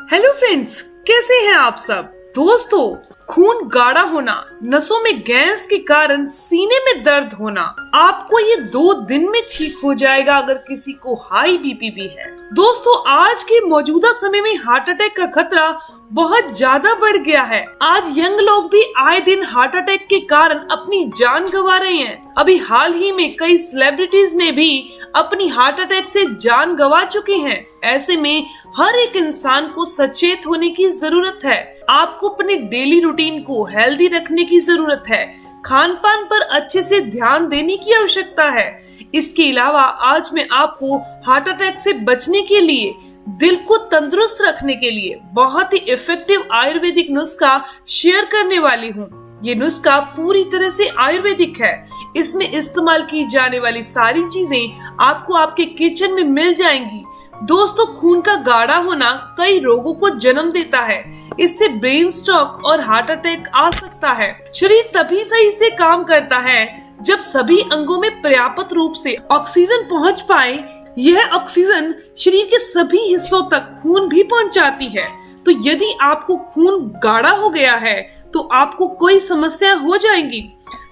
Hello friends, कैसे हैं आप सब। दोस्तों, खून गाढ़ा होना, नसों में गैस के कारण सीने में दर्द होना, आपको ये 2 दिन में ठीक हो जाएगा अगर किसी को हाई बीपी भी है। दोस्तों, आज के मौजूदा समय में हार्ट अटैक का खतरा बहुत ज्यादा बढ़ गया है। आज यंग लोग भी आए दिन हार्ट अटैक के कारण अपनी जान गंवा रहे हैं। अभी हाल ही में कई सेलिब्रिटीज ने भी अपनी हार्ट अटैक से जान गंवा चुके हैं। ऐसे में हर एक इंसान को सचेत होने की जरूरत है। आपको अपने डेली रूटीन को हेल्दी रखने की जरूरत है। खान पान पर अच्छे से ध्यान देने की आवश्यकता है। इसके अलावा आज मैं आपको हार्ट अटैक से बचने के लिए, दिल को तंदुरुस्त रखने के लिए बहुत ही इफेक्टिव आयुर्वेदिक नुस्खा शेयर करने वाली हूँ। ये नुस्खा पूरी तरह से आयुर्वेदिक है। इसमें इस्तेमाल की जाने वाली सारी चीजें आपको आपके किचन में मिल जाएंगी। दोस्तों, खून का गाढ़ा होना कई रोगों को जन्म देता है। इससे ब्रेन स्ट्रोक और हार्ट अटैक आ सकता है। शरीर तभी सही से काम करता है जब सभी अंगों में पर्याप्त रूप से ऑक्सीजन पहुंच पाए। यह ऑक्सीजन शरीर के सभी हिस्सों तक खून भी पहुंचाती है। तो यदि आपको खून गाढ़ा हो गया है तो आपको कोई समस्या हो जाएगी।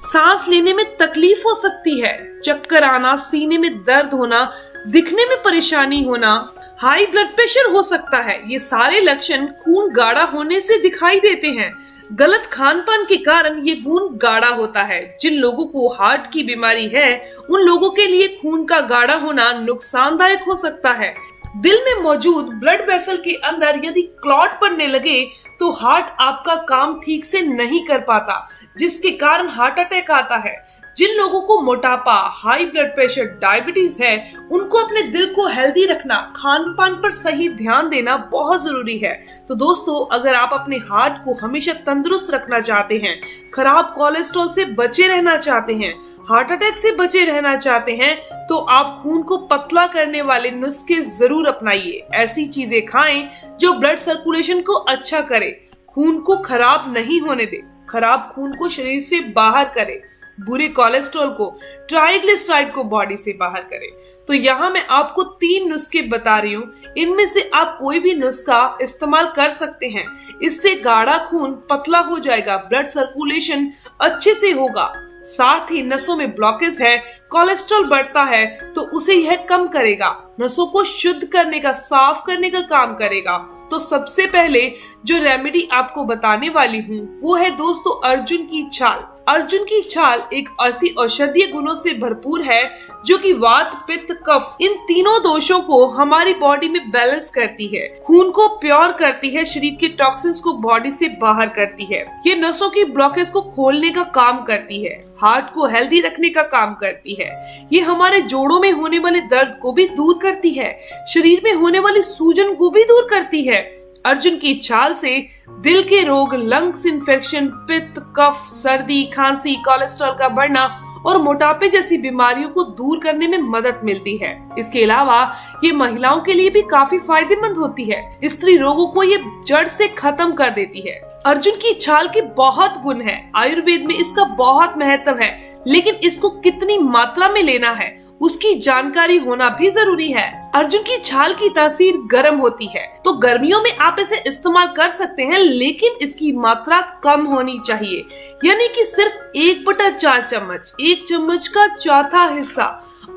सांस लेने में तकलीफ हो सकती है, चक्कर आना, सीने में दर्द होना, दिखने में परेशानी होना, हाई ब्लड प्रेशर हो सकता है। ये सारे लक्षण खून गाढ़ा होने से दिखाई देते हैं। गलत खान पान के कारण ये खून गाढ़ा होता है। जिन लोगों को हार्ट की बीमारी है उन लोगों के लिए खून का गाढ़ा होना नुकसानदायक हो सकता है। दिल में मौजूद ब्लड वेसल के अंदर यदि क्लॉट पड़ने लगे तो हार्ट आपका काम ठीक से नहीं कर पाता, जिसके कारण हार्ट अटैक आता है। जिन लोगों को मोटापा, हाई ब्लड प्रेशर, डायबिटीज है, उनको अपने दिल को हेल्दी रखना, खान पान पर सही ध्यान देना बहुत जरूरी है। तो दोस्तों, अगर आप अपने हार्ट को हमेशा तंदुरुस्त रखना चाहते हैं, खराब कोलेस्ट्रॉल से बचे रहना चाहते हैं, हार्ट अटैक से बचे रहना चाहते हैं, तो आप खून को पतला करने वाले नुस्खे जरूर अपनाइए। ऐसी चीजें खाएं जो ब्लड सर्कुलेशन को अच्छा करे, खून को खराब नहीं होने दे, खराब खून को शरीर से बाहर करे, बुरे कोलेस्ट्रॉल को, ट्राइग्लिसराइड को बॉडी से बाहर करे। तो यहाँ मैं आपको 3 नुस्खे बता रही हूँ। इनमें से आप कोई भी नुस्खा इस्तेमाल कर सकते हैं। इससे गाढ़ा खून पतला हो जाएगा, ब्लड सर्कुलेशन अच्छे से होगा, साथ ही नसों में ब्लॉकेज है, कोलेस्ट्रॉल बढ़ता है तो उसे यह कम करेगा, नसों को शुद्ध करने का, साफ करने का काम करेगा। तो सबसे पहले जो रेमेडी आपको बताने वाली हूँ वो है दोस्तों अर्जुन की छाल। अर्जुन की छाल एक ऐसी औषधीय गुणों से भरपूर है जो कि वात, पित्त, कफ, इन तीनों दोषों को हमारी बॉडी में बैलेंस करती है, खून को प्योर करती है, शरीर के टॉक्सिन्स को बॉडी से बाहर करती है। ये नसों की ब्लॉकेज को खोलने का काम करती है, हार्ट को हेल्दी रखने का काम करती है। ये हमारे जोड़ों में होने वाले दर्द को भी दूर करती है, शरीर में होने वाली सूजन को भी दूर करती है। अर्जुन की छाल से दिल के रोग, लंग्स इन्फेक्शन, पित्त, कफ, सर्दी, खांसी, कोलेस्ट्रॉल का बढ़ना और मोटापे जैसी बीमारियों को दूर करने में मदद मिलती है। इसके अलावा ये महिलाओं के लिए भी काफी फायदेमंद होती है। स्त्री रोगों को ये जड़ से खत्म कर देती है। अर्जुन की छाल के बहुत गुण है, आयुर्वेद में इसका बहुत महत्व है, लेकिन इसको कितनी मात्रा में लेना है उसकी जानकारी होना भी जरूरी है। अर्जुन की छाल की तासीर गर्म होती है, तो गर्मियों में आप इसे इस्तेमाल कर सकते हैं, लेकिन इसकी मात्रा कम होनी चाहिए। यानी कि सिर्फ 1/4 चम्मच, 1 चम्मच का चौथा हिस्सा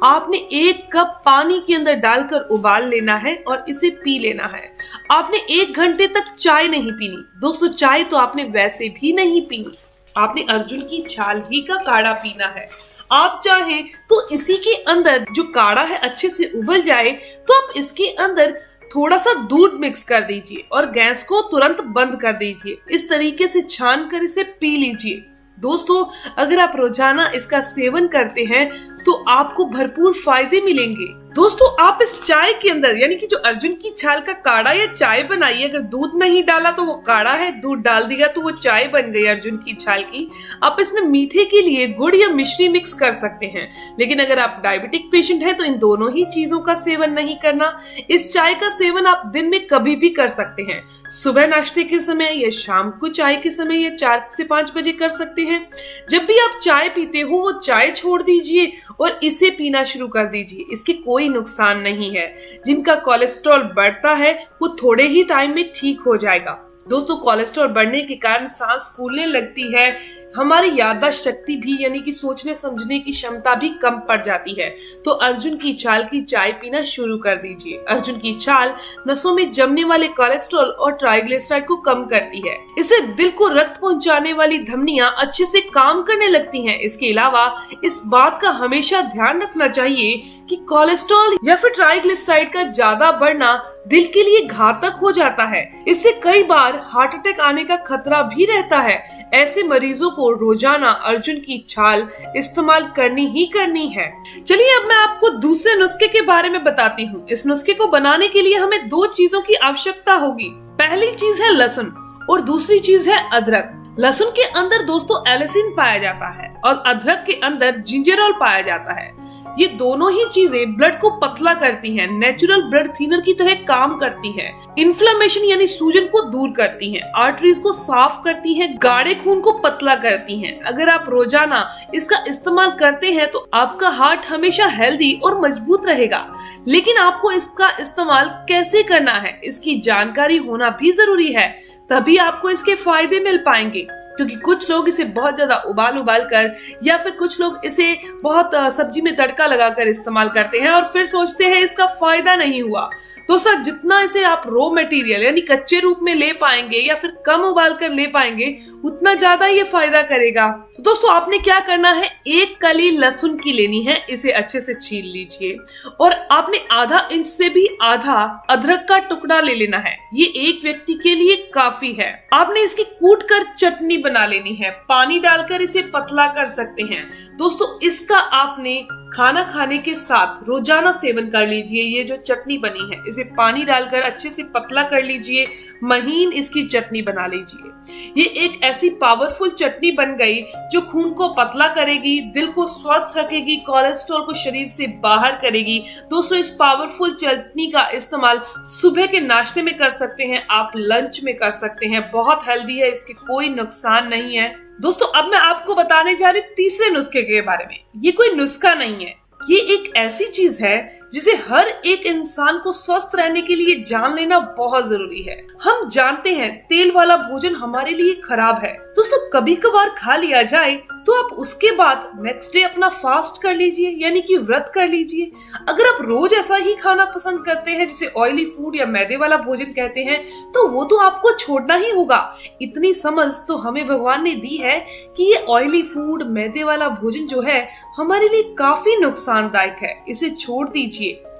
आपने 1 कप पानी के अंदर डालकर उबाल लेना है और इसे पी लेना है। आपने 1 घंटे तक चाय नहीं पीनी। दोस्तों, चाय तो आपने वैसे भी नहीं पीनी, आपने अर्जुन की छाल ही का काढ़ा पीना है। आप चाहें तो इसी के अंदर जो काढ़ा है अच्छे से उबल जाए तो आप इसके अंदर थोड़ा सा दूध मिक्स कर दीजिए और गैस को तुरंत बंद कर दीजिए। इस तरीके से छान कर इसे पी लीजिए। दोस्तों, अगर आप रोजाना इसका सेवन करते हैं तो आपको भरपूर फायदे मिलेंगे। दोस्तों, आप इस चाय के अंदर, यानी कि जो अर्जुन की छाल का काढ़ा या चाय बनाइए, अगर दूध नहीं डाला तो वो काढ़ा है, दूध डाल दिया तो वो चाय बन गई अर्जुन की छाल की। आप इसमें मीठे के लिए गुड़ या मिश्री मिक्स कर सकते हैं, लेकिन अगर आप डायबिटिक पेशेंट हैं तो इन दोनों ही चीजों का सेवन नहीं करना। इस चाय का सेवन आप दिन में कभी भी कर सकते हैं, सुबह नाश्ते के समय या शाम को चाय के समय या 4 से 5 बजे कर सकते हैं। जब भी आप चाय पीते हो वो चाय छोड़ दीजिए और इसे पीना शुरू कर दीजिए। इसके कोई नुकसान नहीं है। जिनका कोलेस्ट्रॉल बढ़ता है वो थोड़े ही टाइम में ठीक हो जाएगा। दोस्तों, कोलेस्ट्रॉल बढ़ने के कारण सांस फूलने लगती है, हमारी याददाश्त शक्ति भी यानी कि सोचने समझने की क्षमता भी कम पड़ जाती है। तो अर्जुन की छाल की चाय पीना शुरू कर दीजिए। अर्जुन की छाल नसों में जमने वाले कोलेस्ट्रॉल और ट्राइग्लिसराइड को कम करती है। इससे दिल को रक्त पहुंचाने वाली धमनियां अच्छे से काम करने लगती हैं। इसके अलावा इस बात का हमेशा ध्यान रखना चाहिए कि कोलेस्ट्रॉल या फिर ट्राइग्लिसराइड का ज्यादा बढ़ना दिल के लिए घातक हो जाता है। इससे कई बार हार्ट अटैक आने का खतरा भी रहता है। ऐसे मरीजों को रोजाना अर्जुन की छाल इस्तेमाल करनी ही करनी है। चलिए अब मैं आपको दूसरे नुस्खे के बारे में बताती हूँ। इस नुस्खे को बनाने के लिए हमें 2 चीजों की आवश्यकता होगी। पहली चीज है लहसुन और दूसरी चीज है अदरक। लहसुन के अंदर दोस्तों एलिसिन पाया जाता है और अदरक के अंदर जिंजरॉल पाया जाता है। ये दोनों ही चीजें ब्लड को पतला करती हैं, नेचुरल ब्लड थिनर की तरह काम करती हैं, इन्फ्लेमेशन यानी सूजन को दूर करती हैं, आर्टरीज को साफ करती हैं, गाढ़े खून को पतला करती हैं। अगर आप रोजाना इसका इस्तेमाल करते हैं तो आपका हार्ट हमेशा हेल्दी और मजबूत रहेगा। लेकिन आपको इसका इस्तेमाल कैसे करना है, इसकी जानकारी होना भी जरूरी है, तभी आपको इसके फायदे मिल पाएंगे। क्योंकि कुछ लोग इसे बहुत ज्यादा उबाल कर या फिर कुछ लोग इसे बहुत सब्जी में तड़का लगाकर इस्तेमाल करते हैं और फिर सोचते हैं इसका फायदा नहीं हुआ। दोस्तों, जितना इसे आप रॉ मटेरियल यानी कच्चे रूप में ले पाएंगे या फिर कम उबाल कर ले पाएंगे उतना ज्यादा ये फायदा करेगा। तो दोस्तों, आपने क्या करना है, 1 कली लहसुन की लेनी है, इसे अच्छे से छील लीजिए और आपने आधा इंच से भी आधा अदरक का टुकड़ा ले लेना है। ये एक व्यक्ति के लिए काफी है। आपने इसकी कूट कर चटनी बना लेनी है, पानी डालकर इसे पतला कर सकते हैं। दोस्तों, इसका आपने खाना खाने के साथ रोजाना सेवन कर लीजिए। ये जो चटनी बनी है इसे पानी डालकर अच्छे से पतला कर लीजिए, महीन इसकी चटनी बना लीजिए। ये एक ऐसी पावरफुल चटनी बन गई जो खून को पतला करेगी, दिल को स्वस्थ रखेगी, कोलेस्ट्रॉल को शरीर से बाहर करेगी। दोस्तों, इस पावरफुल चटनी का इस्तेमाल सुबह के नाश्ते में कर सकते हैं, आप लंच में कर सकते हैं। बहुत हेल्दी है, इसके कोई नुकसान नहीं है। दोस्तों, अब मैं आपको बताने जा रही हूँ तीसरे नुस्खे के बारे में। ये कोई नुस्खा नहीं है, ये एक ऐसी चीज है जिसे हर एक इंसान को स्वस्थ रहने के लिए जान लेना बहुत जरूरी है। हम जानते हैं तेल वाला भोजन हमारे लिए खराब है। दोस्तों, कभी कभार खा लिया जाए तो आप उसके बाद नेक्स्ट डे अपना फास्ट कर लीजिए, यानी कि व्रत कर लीजिए। अगर आप रोज ऐसा ही खाना पसंद करते हैं जिसे ऑयली फूड या मैदे वाला भोजन कहते हैं, तो वो तो आपको छोड़ना ही होगा। इतनी समझ तो हमें भगवान ने दी है कि ये ऑयली फूड, मैदे वाला भोजन जो है हमारे लिए काफी नुकसानदायक है। इसे छोड़ दीजिए,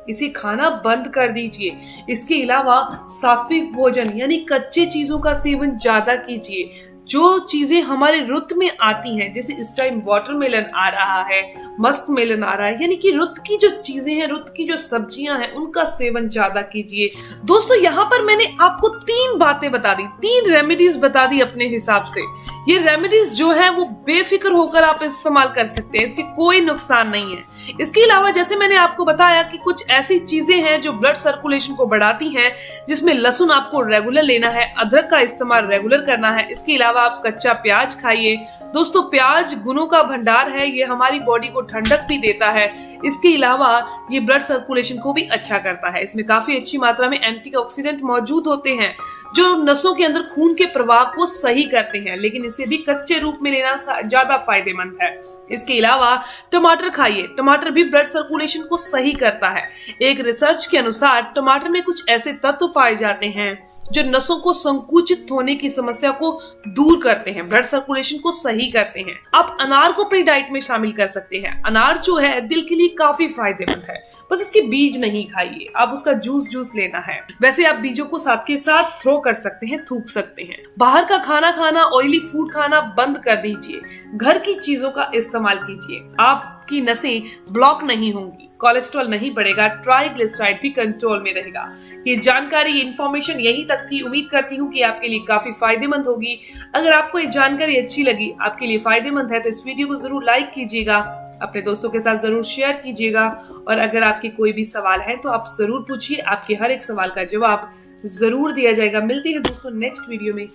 इसे खाना बंद कर दीजिए। इसके अलावा सात्विक भोजन यानी कच्चे चीजों का सेवन ज्यादा कीजिए। जो चीजें हमारे रुत में आती हैं, जैसे इस टाइम वाटरमेलन आ रहा है, मस्क मेलन आ रहा है, यानी कि रुत की जो चीजें हैं, रुत की जो सब्जियां हैं, उनका सेवन ज्यादा कीजिए। दोस्तों, यहाँ पर मैंने आपको 3 बातें बता दी, 3 रेमेडीज बता दी अपने हिसाब से। ये रेमेडीज जो है वो बेफिक्र होकर आप इस्तेमाल कर सकते हैं, इसके कोई नुकसान नहीं है। इसके अलावा जैसे मैंने आपको बताया कि कुछ ऐसी चीजें हैं जो ब्लड सर्कुलेशन को बढ़ाती हैं, जिसमें लहसुन आपको रेगुलर लेना है, अदरक का इस्तेमाल रेगुलर करना है। इसके अलावा आप कच्चा प्याज खाइए। दोस्तों, प्याज गुणों का भंडार है, ये हमारी बॉडी को ठंडक भी देता है। इसके अलावा ये ब्लड सर्कुलेशन को भी अच्छा करता है। इसमें काफी अच्छी मात्रा में एंटीऑक्सीडेंट मौजूद होते हैं जो नसों के अंदर खून के प्रवाह को सही करते हैं, लेकिन इसे भी कच्चे रूप में लेना ज्यादा फायदेमंद है। इसके अलावा टमाटर खाइए, टमाटर भी ब्लड सर्कुलेशन को सही करता है। एक रिसर्च के अनुसार टमाटर में कुछ ऐसे तत्व पाए जाते हैं जो नसों को संकुचित होने की समस्या को दूर करते हैं, ब्लड सर्कुलेशन को सही करते हैं। आप अनार को अपनी डाइट में शामिल कर सकते हैं। अनार जो है दिल के लिए काफी फायदेमंद है, बस इसके बीज नहीं खाइए, आप उसका जूस लेना है। वैसे आप बीजों को साथ के साथ थ्रो कर सकते हैं, थूक सकते हैं। बाहर का खाना खाना, ऑयली फूड खाना बंद कर दीजिए, घर की चीजों का इस्तेमाल कीजिए। आपकी नसें ब्लॉक नहीं होंगी, कोलेस्ट्रॉल नहीं बढ़ेगा, ट्राइग्लिसराइड भी कंट्रोल में रहेगा। ये जानकारी, ये इन्फॉर्मेशन यहीं तक थी। उम्मीद करती हूँ कि आपके लिए काफी फायदेमंद होगी। अगर आपको ये जानकारी अच्छी लगी, आपके लिए फायदेमंद है, तो इस वीडियो को जरूर लाइक कीजिएगा, अपने दोस्तों के साथ जरूर शेयर कीजिएगा। और अगर आपके कोई भी सवाल है तो आप जरूर पूछिए, आपके हर एक सवाल का जवाब जरूर दिया जाएगा। मिलते हैं दोस्तों नेक्स्ट वीडियो में।